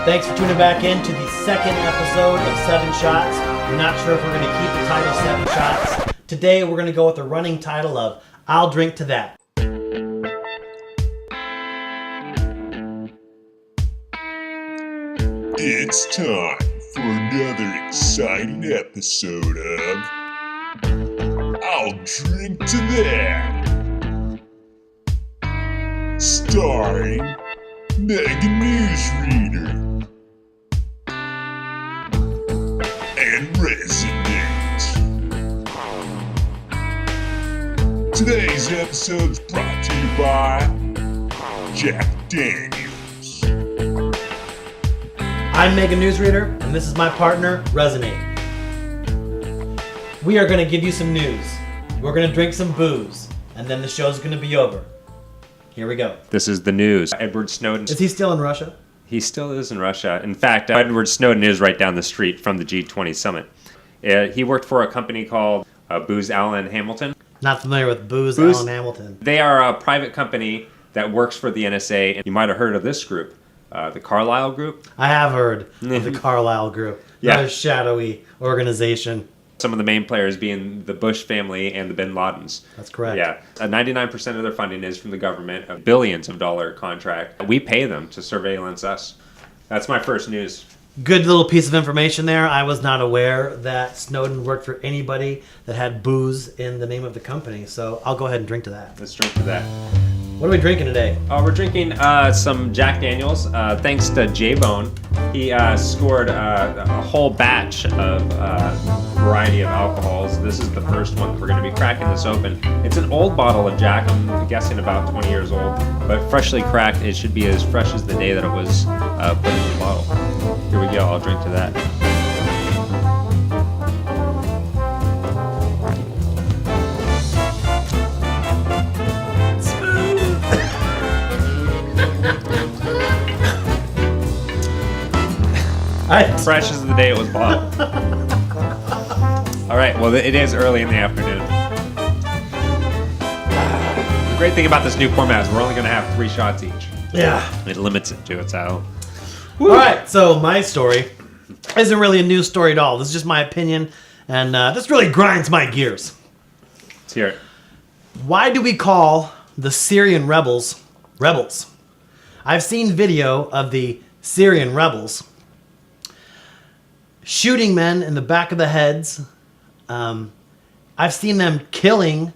Thanks for tuning back in to the second episode of 7 Shots. I'm not sure if we're going to keep the title 7 Shots. Today we're going to go with the running title of I'll Drink to That. It's time for another exciting episode of I'll Drink to That. Starring Mega Newsreader and Resin8. Today's episode is brought to you by Jack Daniels. I'm Mega Newsreader, and this is my partner, Resin8. We are going to give you some news. We're going to drink some booze, and then the show's going to be over. Here we go. This is the news. Edward Snowden. Is he still in Russia? He still is in Russia. In fact, Edward Snowden is right down the street from the G20 summit. He worked for a company called Booz Allen Hamilton. Not familiar with Booz Allen Hamilton. They are a private company that works for the NSA. And you might have heard of this group, the Carlyle Group. I have heard of the Carlyle Group. Another shadowy organization. Some of the main players being the Bush family and the Bin Ladens. That's correct. Yeah. 99% of their funding is from the government, a billions of dollar contract. We pay them to surveillance us. That's my first news. Good little piece of information there. I was not aware that Snowden worked for anybody that had booze in the name of the company. So I'll go ahead and drink to that. Let's drink to that. What are we drinking today? We're drinking some Jack Daniels. Thanks to J-Bone, he scored a whole batch of variety of alcohols. This is the first one. We're going to be cracking this open. It's an old bottle of Jack. I'm guessing about 20 years old, but freshly cracked. It should be as fresh as the day that it was put in the bottle. Here we go. I'll drink to that. Fresh as the day it was bought. All right, well, it is early in the afternoon. The great thing about this new format is we're only going to have 3 shots each. Yeah. It limits it to its how. All right, so my story isn't really a news story at all. This is just my opinion, and this really grinds my gears. Let's hear it. Why do we call the Syrian rebels rebels? I've seen video of the Syrian rebels shooting men in the back of the heads. I've seen them killing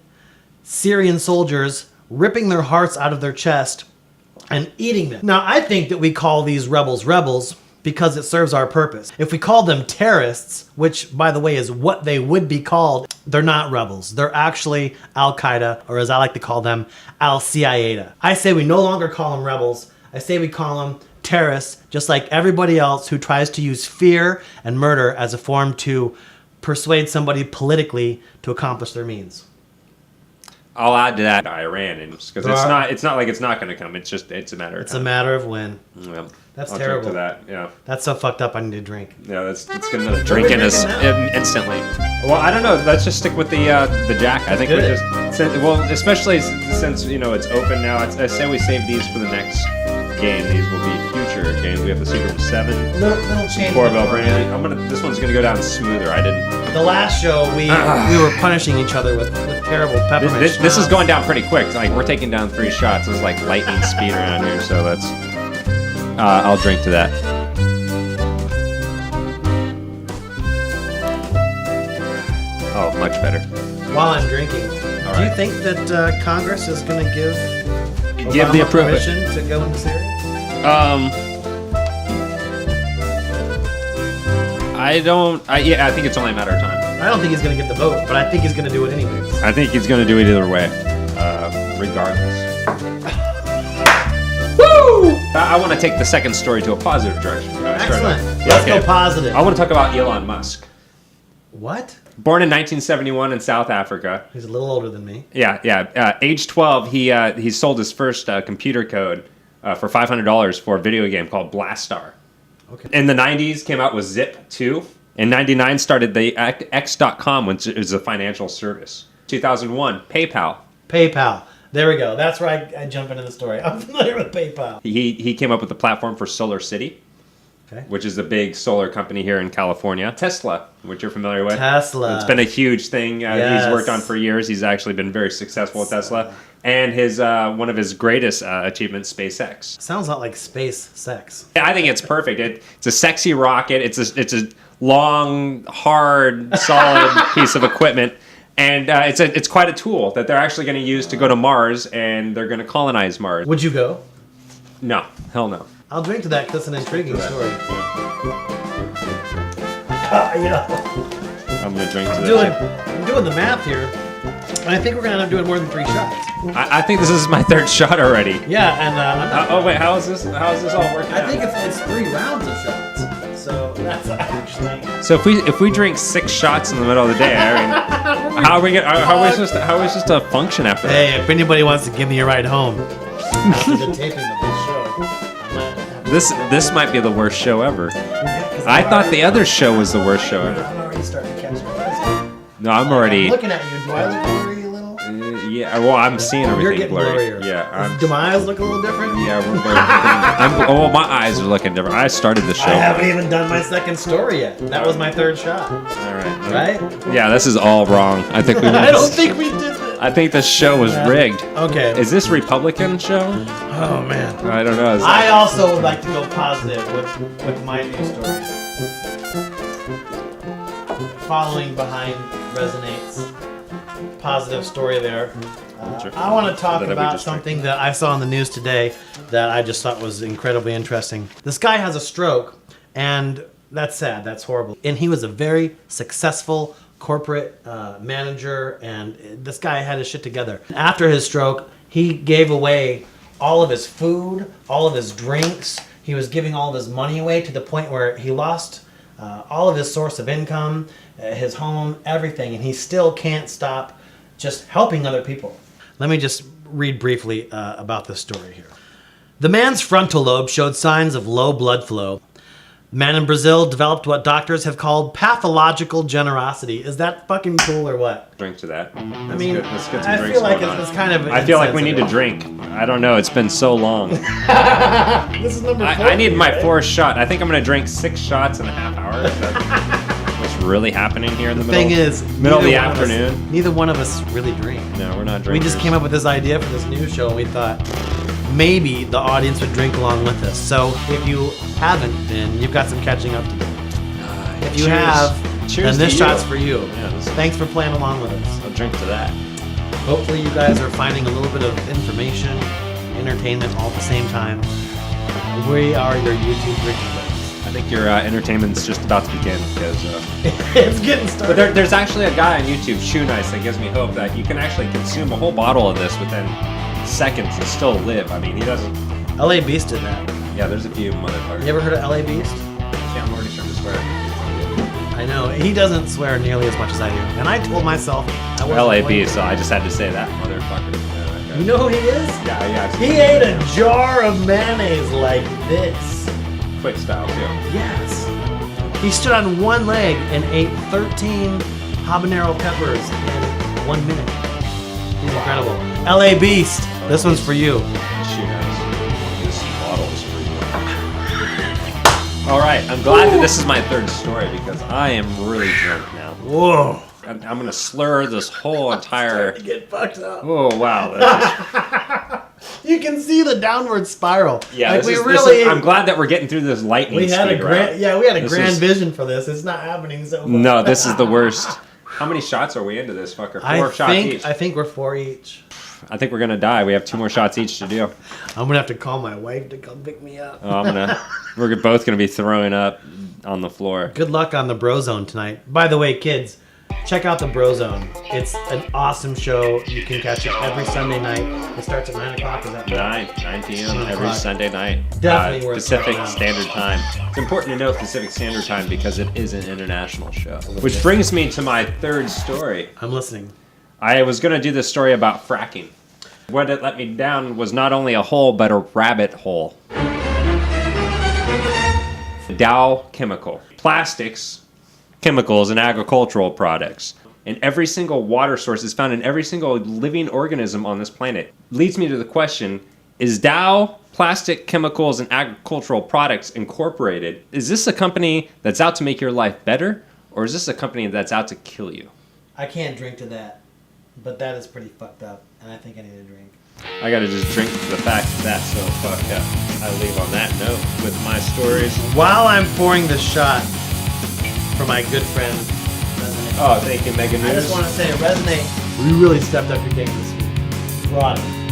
Syrian soldiers, ripping their hearts out of their chest, and eating them. Now, I think that we call these rebels rebels because it serves our purpose. If we call them terrorists, which, by the way, is what they would be called, they're not rebels. They're actually Al-Qaeda, or as I like to call them, Al-Qaeda. I say we no longer call them rebels. I say we call them terrorists, just like everybody else who tries to use fear and murder as a form to persuade somebody politically to accomplish their means. I'll add to that Iran, because it's not like it's not going to come. It's a matter of time. It's a matter of when. Yeah. That's I'll terrible. Drink to that. Yeah. That's so fucked up. I need to drink. Yeah, it's going to drink in us instantly. Well, I don't know. Let's just stick with the Jack. I think we just especially since it's open now. I say we save these for the next game. These will be future games. We have the Secret of 7. Little change. This one's gonna go down smoother. The last show we were punishing each other with terrible peppermint. This is going down pretty quick. Like we're taking down 3 shots. It's like lightning speed around here. So that's. I'll drink to that. Oh, much better. While I'm drinking, do you think that Congress is going to give the permission to go into Syria? I think it's only a matter of time. I don't think he's going to get the vote, but I think he's going to do it anyways. I think he's going to do it either way, regardless. Woo! I want to take the second story to a positive direction. Excellent. Let's go positive. I want to talk about Elon Musk. What? Born in 1971 in South Africa. He's a little older than me. Yeah. Age 12, he sold his first computer code for $500 for a video game called Blastar. Okay. In the 90s, came out with Zip 2. In 99, started the X.com, which is a financial service. 2001, PayPal. PayPal. There we go. That's where I jump into the story. I'm familiar with PayPal. He came up with the platform for Solar City. Okay. which is a big solar company here in California. Tesla, which you're familiar with. Tesla. It's been a huge thing Yes. he's worked on for years. He's actually been very successful with Tesla. And his one of his greatest achievements, SpaceX. Sounds a lot like space sex. Yeah, I think it's perfect. It's a sexy rocket. It's a long, hard, solid piece of equipment. And it's quite a tool that they're actually going to use to go to Mars, and they're going to colonize Mars. Would you go? No, hell no. I'll drink to that because it's an intriguing story. I'm going to drink to I'm this. doing the math here, and I think we're gonna end up doing more than 3 shots. I think this is my 3rd shot already. Yeah, and I'm not, Oh wait, how is this all working I out? think it's 3 rounds of shots. So that's actually. So if we drink 6 shots in the middle of the day, I mean, how are we supposed to function after that? Hey, if anybody wants to give me a ride home after the taping of this show, I might have This might be the worst show ever. to. I thought the other show was the worst show ever. I'm already starting to catch my No, I'm already. I'm looking at you. Do I look blurry a little? Yeah, well, I'm seeing You're everything getting blurry. blurrier. Yeah, Do my eyes look a little different? yeah, we're blurry. Oh, my eyes are looking different. I started the show. I haven't even done my 2nd story yet. That was my 3rd shot. All right. Right? Yeah, this is all wrong. I think we. I don't think we did this. I think this show was rigged. Okay. Is this Republican show? Oh man. I don't know. I also would like to go positive with my news story. Following behind Resonate's positive story there. I want to talk about something that I saw on the news today that I just thought was incredibly interesting. This guy has a stroke, and that's sad. That's horrible. And he was a very successful corporate manager, and this guy had his shit together. After his stroke, he gave away all of his food, all of his drinks. He was giving all of his money away to the point where he lost all of his source of income, his home, everything, and he still can't stop just helping other people. Let me just read briefly about this story here. The man's frontal lobe showed signs of low blood flow. The man in Brazil developed what doctors have called pathological generosity. Is that fucking cool or what? Drink to that. I mean, Let's get some I drinks feel like going on. it's kind of. I feel like we need to insensitive. drink. I don't know. It's been so long. This is number 4. I need my 4th shot. I think I'm gonna drink 6 shots in a half hour. Is that what's really happening here in the middle? Thing is, middle of the neither one us- afternoon. neither one of us really drink. No, we're not We drinking. just came up with this idea for this news show, and we thought maybe the audience would drink along with us. So if you haven't, then you've got some catching up to do. If you have, then this shot's for you. Yeah, Thanks for playing along with us. I'll drink to that. Hopefully you guys are finding a little bit of information, entertainment all at the same time. We are your YouTube drinking buddies. I think your entertainment's just about to begin because. It's getting started. But there's actually a guy on YouTube, Shoe Nice, that gives me hope that you can actually consume a whole bottle of this within seconds and still live. I mean, he doesn't. LA Beast did that. Yeah, there's a few motherfuckers. You ever heard of LA Beast? Yeah, I'm already starting to swear. I know. He doesn't swear nearly as much as I do. And I told myself I wasn't LA going Beast, to. so I just had to say that motherfucker. Yeah, that guy. You know who he is? Yeah. He ate a jar of mayonnaise like this. Quick style too. Yes. He stood on one leg and ate 13 habanero peppers in 1 minute. He's incredible. LA Beast, this one's for you. Shoe Nice. This bottle is for you. All right, I'm glad that this is my 3rd story because I am really drunk now. Whoa. I'm gonna slur this whole entire. Get fucked up. Oh wow! That's You can see the downward spiral. yeah, like this we is- really. I'm glad that we're getting through this lightning we had a speed grand. route. Yeah, we had a This grand is- vision for this. It's not happening so much. No, this is the worst. How many shots are we into this fucker? 4 shots each. I think we're 4 each. I think we're gonna die. We have 2 more shots each to do. I'm gonna have to call my wife to come pick me up. Oh, we're both gonna be throwing up on the floor. Good luck on the Bro Zone tonight. By the way, kids, check out the Bro Zone. It's an awesome show. You can catch it every Sunday night. It starts at 9 o'clock. Is that right? 9 p.m. 9 every o'clock. Sunday night. Definitely worth Pacific checking out. Standard Time. It's important to know Pacific Standard Time because it is an international show. Which brings me to my 3rd story. I'm listening. I was going to do this story about fracking. What it let me down was not only a hole, but a rabbit hole. Dow Chemical. Plastics, chemicals, and agricultural products. And every single water source is found in every single living organism on this planet. Leads me to the question, is Dow Plastic, Chemicals, and Agricultural Products Incorporated. Is this a company that's out to make your life better, or is this a company that's out to kill you? I can't drink to that, but that is pretty fucked up, and I think I need a drink. I gotta just drink to the fact that that's so fucked up. I leave on that note with my stories. While I'm pouring this shot for my good friend, Resonate. Oh, thank you, Mega News. I just want to say, Resonate, we really stepped up your game this week.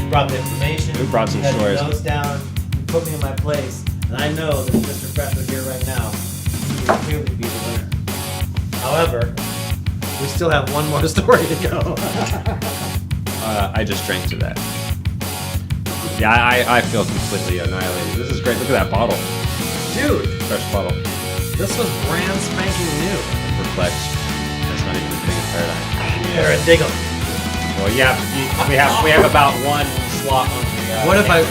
You brought the information. We brought some you had stories. your nose down. You put me in my place, and I know that Mr. Fresh was here right now. He would clearly be the winner. However, we still have one more story to go. I just drank to that. Yeah, I feel completely annihilated. This is great. Look at that bottle. Dude, Fresh bottle. this was brand spanking new. Perplexed. That's not even a thing in paradigm. You're a diggle. Well, yeah, we have about one slot on the. What if I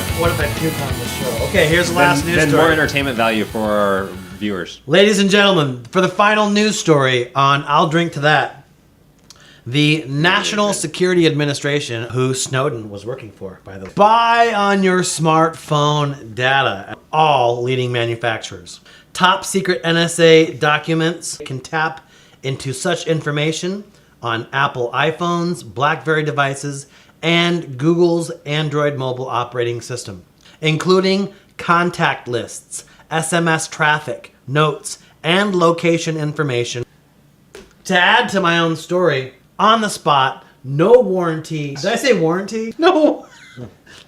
puked on the show? Okay, here's the last news then story. more entertainment value for our viewers. Ladies and gentlemen, for the final news story on I'll Drink to That, the National Security Administration, who Snowden was working for, by the way, spy on your smartphone data at all leading manufacturers. Top secret NSA documents can tap into such information on Apple iPhones, BlackBerry devices, and Google's Android mobile operating system, including contact lists, SMS traffic, notes, and location information. To add to my own story, on the spot, no warranty. Did I say warranty? No.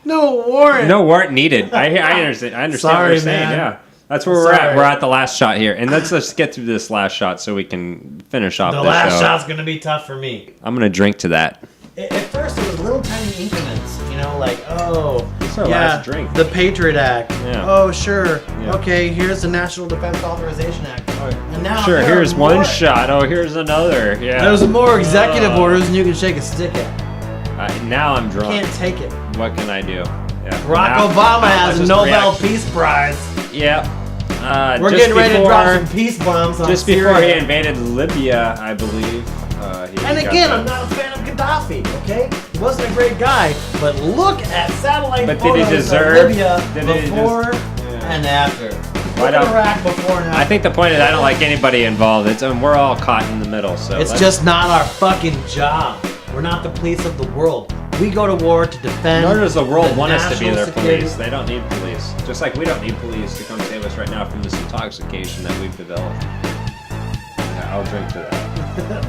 No warrant. No warrant needed. I understand. I understand what Sorry, you're saying. man. Yeah, that's where we're at. Sorry. We're at the last shot here, and let's just get through this last shot so we can finish off The the last show. shot's going to be tough for me. I'm gonna drink to that. At first, it was little tiny increments, you know, like, oh, It's our yeah, last drink. the Patriot Act. Yeah. Oh, sure. Yeah. Okay, here's the National Defense Authorization Act. And now Sure, there are here's one more- shot. Oh, here's another. Yeah. There's more executive orders than you can shake a stick at. Now I'm drunk. Can't take it. What can I do? Yeah. Barack Now- Obama now has a just Nobel reaction. Peace Prize. Yeah. We're just getting ready to drop before- some peace bombs on Just Syria. before he invaded Libya, I believe. And got again, that. I'm not a fan of Gaddafi, okay? He wasn't a great guy, but look at satellite But did he photos deserve- of Libya did he before Yeah. and after. Why Look at don't- Iraq before and after. I think the point is I don't like anybody involved. It's we're all caught in the middle. So It's let's- just not our fucking job. We're not the police of the world. We go to war to defend. Nor does the world want us to be national their security. police. They don't need police. Just like we don't need police to come save us right now from this intoxication that we've developed. Yeah, I'll drink to that.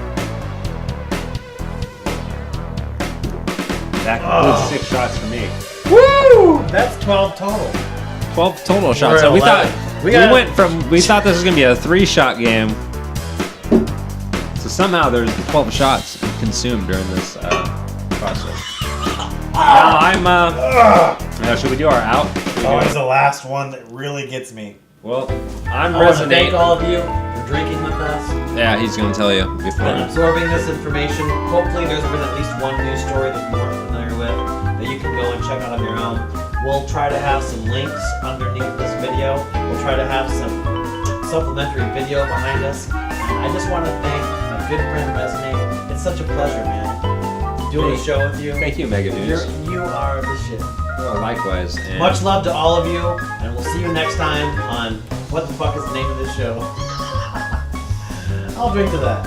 That concludes 6 shots for me. Woo! That's 12 total. 12 total We're shots. at So we 11. thought We got- we thought this was gonna be a 3-shot game. So somehow there's 12 shots consumed during this process. Now I'm now should we do our out? Should we do Always it? the last one that really gets me. Well, I'm I want to thank Resonate. all of you for drinking with us Yeah, he's gonna tell you before. and absorbing this information. Hopefully there's been at least one news story that you weren't familiar with that you can go and check out on your own. We'll try to have some links underneath this video. We'll try to have some supplementary video behind us. And I just want to thank my good friend Resonate. It's such a pleasure, man. Doing a show with you. Thank you, Mega News. You are the shit. Well, likewise. And Much love to all of you, and we'll see you next time on what the fuck is the name of this show? I'll drink to that.